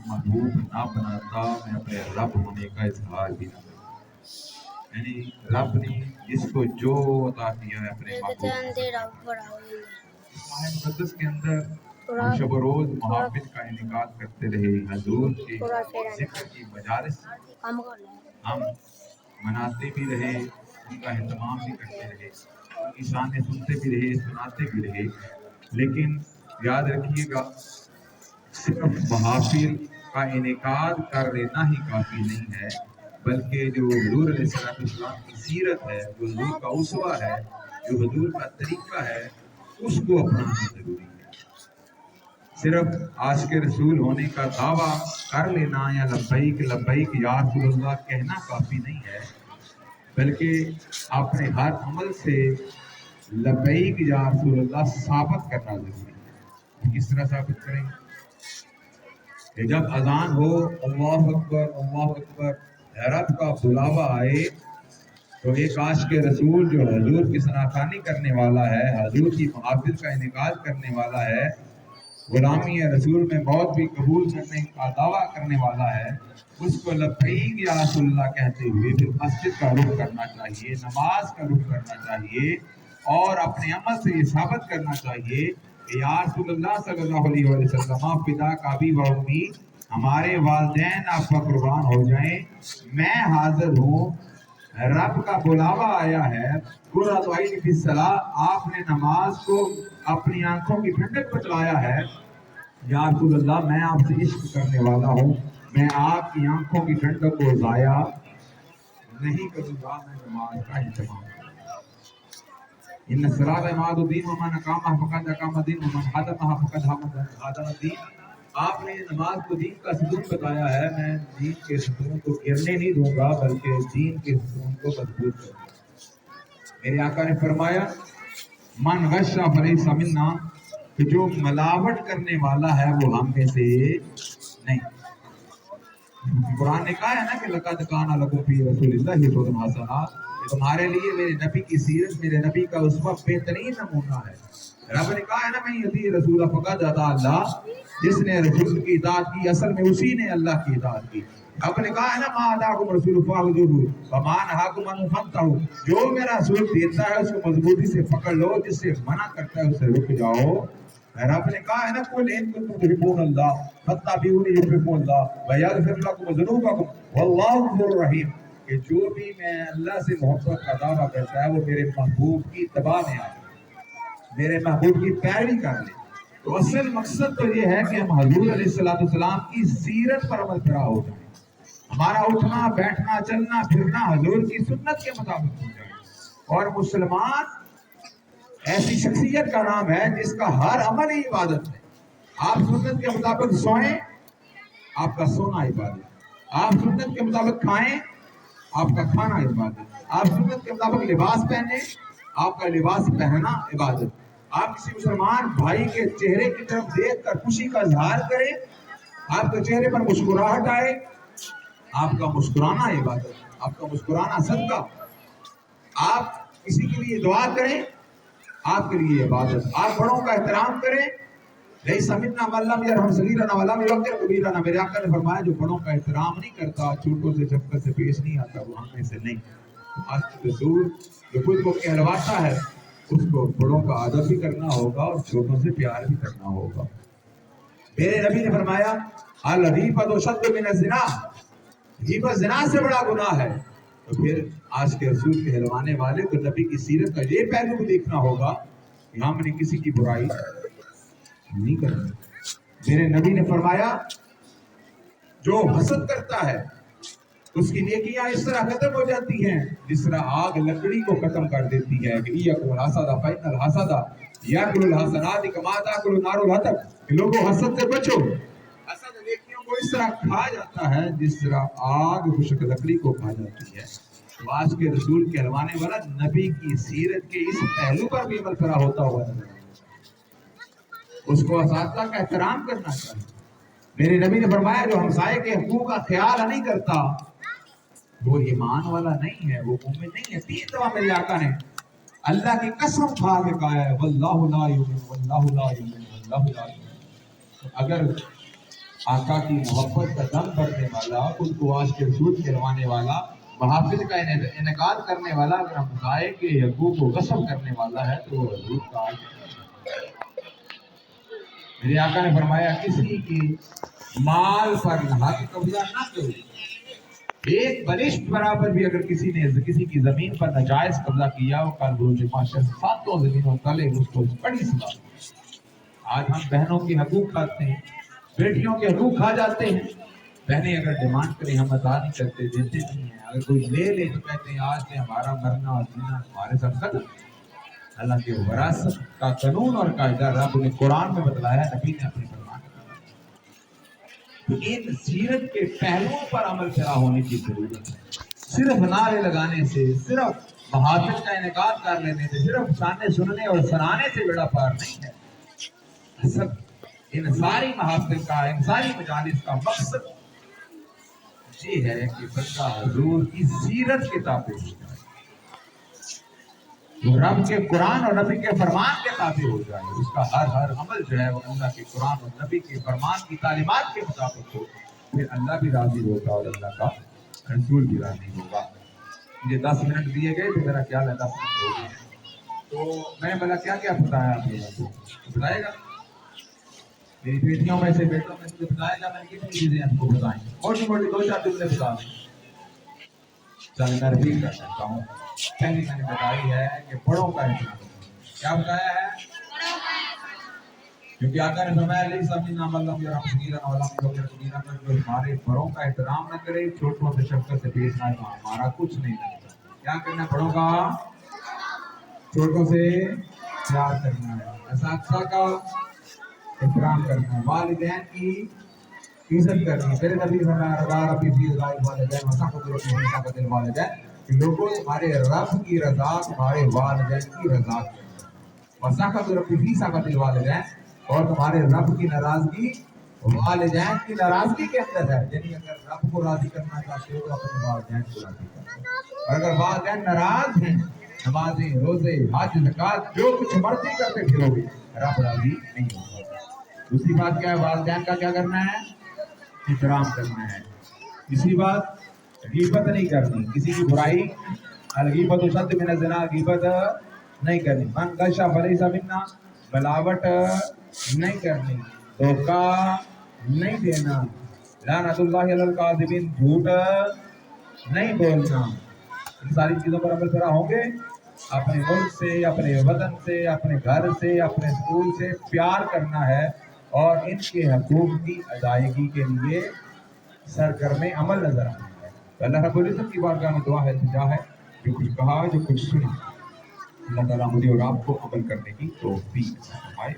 محبوب نہ بناتا میں اپنے رب ہونے کا اظہار بھی نہ کرتا۔ یعنی رب نے جس کو جو عطا کیا ہے اپنے محبوب ماہ مقدس کے اندر ہم شب و روز محافل کا انعقاد کرتے رہے، حضور کے ذکر کی مجالس ہم مناتے بھی رہے، ان کا اہتمام بھی کرتے رہے، ان کی شانیں سنتے بھی رہے، سناتے بھی رہے، لیکن یاد رکھیے گا صرف محافل کا انعقاد کر لینا ہی کافی نہیں ہے، بلکہ جو حضور علیہ السلام کی سیرت ہے، جو حضور کا اسوہ ہے، جو حضور کا طریقہ ہے، اس کو اپنانا ضروری ہے۔ صرف عاشق رسول ہونے کا دعویٰ کر لینا یا لبیک لبیک یا رسول اللہ کہنا کافی نہیں ہے، بلکہ اپنے ہر عمل سے لبیک یا رسول اللہ ثابت کرنا ضروری ہے۔ کس طرح ثابت کریں گے؟ کہ جب اذان ہو اللہ اکبر رب کا بلاوا آئے تو ایک عاشق رسول جو حضور کی شناخوانی کرنے والا ہے، حضور کی محافل کا انعقاد کرنے والا ہے، غلامی رسول میں موت بھی قبول کرنے کا دعویٰ کرنے والا ہے، اس کو لبیک یا رسول اللہ کہتے ہوئے پھر مسجد کا رخ کرنا چاہیے، نماز کا رخ کرنا چاہیے، اور اپنے عمل سے یہ ثابت کرنا چاہیے کہ یا رسول اللہ صلی اللہ علیہ وسلم فدا کا بھی و امی، ہمارے والدین آپ کا قربان ہو جائیں، میں حاضر ہوں، رب کا بلاوا آیا ہے، قرۃ عین فی الصلاۃ، آپ نے نماز کو اپنی آنکھوں کی ٹھنڈک بتلایا ہے، یا رسول اللہ میں آپ سے عشق کرنے والا ہوں، میں آپ کی آنکھوں کی ٹھنڈک کو ضائع نہیں کروں گا، میں نماز کا اہتمام کروں گا۔ ان الصلاۃ عماد الدین ومن اقامہ فقد اقام الدین ومن حدمہ فقد حدم الدین، آپ نے نماز کو دین کا ستون بتایا ہے، میں دین کے ستون کو گرنے نہیں دوں گا بلکہ دین کے ستون کو مضبوط کروں گا۔ میرے آقا نے فرمایا من غش فلیس منا، کہ جو ملاوٹ کرنے والا ہے وہ ہم میں سے نہیں۔ قرآن نے کہا ہے نا کہ لقد کان لکم فی رسول اللہ اسوۃ حسنہ، تمہارے لیے میرے نبی کی سیرت، میرے نبی کا اسوہ بہترین نمونہ ہے۔ رب نے کہا ہے نا میں یطیع رسول فقد اطاع اللہ، جس نے رسول کی اطاعت کی اصل میں اسی نے اللہ کی اطاعت کی۔ رب نے کہا ہے نا ما آتاکم رسول فخذوہ وما نہاکم عنہ فانتہوا، جو میرا رسول دیتا ہے اس کو مضبوطی سے پکڑ لو، جس سے منع کرتا ہے اس سے رک جاؤ۔ رب نے کہا ہے نا قل ان کنتم تحبون اللہ فاتبعونی یحببکم اللہ ویغفر لکم ذنوبکم واللہ غفور رحیم، کہ جو بھی میں اللہ سے محبت کا دعویٰ کرتا ہے وہ میرے محبوب کی اتباع میں آئے، میرے محبوب کی پیروی کر لے۔ تو اصل مقصد تو یہ ہے کہ ہم حضور علیہ السلام کی سیرت پر عمل پیرا ہو جائیں، ہمارا اٹھنا بیٹھنا چلنا پھرنا حضور کی سنت کے مطابق ہو جائے۔ اور مسلمان ایسی شخصیت کا نام ہے جس کا ہر عمل ہی عبادت ہے۔ آپ سنت کے مطابق سوئیں، آپ کا سونا عبادت، آپ سنت کے مطابق کھائیں، آپ کا کھانا عبادت، آپ سنت کے مطابق لباس پہنیں، آپ کا لباس پہننا عبادت، آپ کسی مسلمان بھائی کے چہرے کی طرف دیکھ کر خوشی کا اظہار کریں، آپ کے چہرے پر مسکراہٹ آئے، آپ کا مسکرانا عبادت، آپ کا مسکرانا صدقہ، آپ کسی کے لیے دعا کریں، آپ کے لیے عبادت، آپ بڑوں کا احترام کریں، لیس منا من لم یرحم صغیرنا ولم یوقر کبیرنا، میرے آقا نے فرمایا جو بڑوں کا احترام نہیں کرتا، چھوٹوں سے شفقت سے پیش نہیں آتا، وہ ہم میں سے نہیں۔ عاشق رسول جو خود کو کہلواتا ہے اس کو بڑوں کا ادب بھی کرنا ہوگا اور چھوٹوں سے پیار بھی کرنا ہوگا۔ میرے نبی نے فرمایا الغیبۃ اشد من الزنا، غیبت زنا سے بڑا گناہ ہے۔ تو پھر عاشق رسول کہلوانے والے کو نبی کی سیرت کا یہ پہلو بھی دیکھنا ہوگا کہ ہم نے کسی کی برائی نہیں کرنی۔ میرے نبی نے فرمایا جو حسد کرتا ہے اس کی نیکیاں اس طرح ختم ہو جاتی ہیں جس طرح آگ لکڑی کو ختم کر دیتی ہے، کہ ایکم الحسد فإن الحسد یاکل الحسنات کما تاکل النار الحطب، کہ لوگوں حسد سے بچو، حسد نیکیوں کو اس طرح کھا جاتا ہے جس طرح آگ خشک لکڑی کو کھا جاتی ہے۔ تو آج کے رسول کہلوانے والا نبی کی سیرت کے اس پہلو پر بھی عمل پیرا ہوتا ہوا نظر آتا ہے، اس کو اساتذہ کا احترام کرنا چاہیے۔ میرے نبی نے فرمایا جو ہمسائے کے حقوق کا خیال نہیں کرتا وہ ایمان والا نہیں ہے، وہ مومن نہیں ہے۔ 3 دفعہ میرے آقا نے اللہ کی قسم کھا کے کہا ہے واللہ لا یؤمن واللہ لا یؤمن واللہ لا یؤمن۔ اگر آقا کی محبت کا دم بھرنے والا، خود کو عاشق رسول کہلوانے والا، محافل کا انعقاد کرنے والا، اگر ہمسائے کے حقوق کو غصب کرنے والا ہے تو وہ حضور کا عاشق ہے۔ میرے آقا نے فرمایا کسی کی مال پر حق قبضہ نہ کرو، ایک بنشت برابر بھی اگر کسی نے کسی کی زمین پر ناجائز قبضہ کیا، وہ کل روز محشر ساتوں زمینوں تلے اس کو بڑی سزا۔ آج ہم بہنوں کے حقوق کھاتے ہیں، بیٹیوں کے حقوق کھا جاتے ہیں۔ بہنیں اگر ڈیمانڈ کریں ہم عطا نہیں کرتے، دیتے نہیں ہیں۔ اگر کوئی لے لے تو کہتے ہیں آج سے ہمارا مرنا اور جینا ہمارے ساتھ ختم۔ اللہ کے وراثت کا قانون اور قاعدہ رب نے قرآن میں بتلایا ہے، نبی نے اپنے فرمان میں بتلایا۔ تو ان سیرت کے پہلوؤں پر عمل پیرا ہونے کی ضرورت ہے۔ صرف نعرے لگانے سے، صرف محافل کا انعقاد کر لینے سے، صرف شانے سننے اور سنانے سے بیڑا پار نہیں ہے۔ اصل ان ساری محافل کا، ان ساری مجالس کا مقصد یہ ہے کہ بندہ حضور کی سیرت کے تابع ہو جائے، وہ رب کے قرآن اور نبی کے فرمان کے تابع ہو جائے، اس کا ہر عمل جو ہے وہ اللہ کے قرآن اور نبی کے فرمان کی تعلیمات کے مطابق ہو، پھر اللہ بھی راضی ہوگا اور اللہ کا رسول بھی راضی ہوگا۔ مجھے 10 منٹ دیے گئے تو میرا خیال ہے 10 منٹ ہو گئے، تو میں بلا کیا کیا بتایا آپ لوگوں کو بتائے گا؟ میری بیٹیوں میں سے بیٹوں میں سے بتائے گا، میں نے کتنی چیزیں آپ کو بتائیں، موٹی موٹی 2-4 جملے بتا دیں۔ چل میں ریپیٹ کر سکتا ہوں۔ پہلی میں نے بتائی ہے کہ بڑوں کا احترام، کیا بتایا ہے؟ کیونکہ آقا نے فرمایا علیہ السلام نام اللہ یا صغیرا ولا کبیرا، جو ہمارے بڑوں کا احترام نہ کرے، چھوٹوں سے شفقت سے پیش آئے تو ہمارا کچھ نہیں لگتا۔ کیا کرنا ہے بڑوں کا؟ چھوٹوں سے پیار کرنا ہے، اساتذہ کا احترام کرنا ہے، والدین کی عزت کرنی ہے۔ میرے نبی نے فرمایا رضا ربی فی رضا الوالدین وسخط ربی فی سخط الوالدین، کہ لوگوں تمہارے رب کی رضا تمہارے والدین کی رضا کے اندر، وسخط ربی فی سخط الوالدین، اور تمہارے رب کی ناراضگی والدین کی ناراضگی کے اندر ہے۔ یعنی اگر رب کو راضی کرنا چاہتے ہو تو اپنے والدین کو راضی کرو، اور اگر والدین ناراض ہیں، نمازیں، روزے، حج، زکات جو کچھ مرضی کرتے پھرو گے، رب راضی نہیں ہوگا۔ دوسری بات کیا ہے؟ والدین کا کیا کرنا ہے؟ احترام کرنا ہے۔ تیسری بات غیبت نہیں کرنی، کسی کی برائی، الغیبت اشد من الزنا، غیبت نہیں کرنی، من غش فلیس منا، ملاوٹ نہیں کرنی، دھوکہ نہیں دینا، لعنت اللہ علی الکاذبین، جھوٹ نہیں بولنا۔ ان ساری چیزوں پر عمل پیرا ہوں گے، اپنے ملک سے، اپنے وطن سے، اپنے گھر سے، اپنے اسکول سے پیار کرنا ہے، اور ان کے حقوق کی ادائیگی کے لیے سرگرم عمل نظر آنا ہے۔ تو اللہ رب العزت کی بارگاہ میں دعا ہے، التجا ہے، جو کچھ کہا، جو کچھ سنا، اللہ تعالیٰ مجھے اور آپ کو عمل کرنے کی توفیق فرمائے۔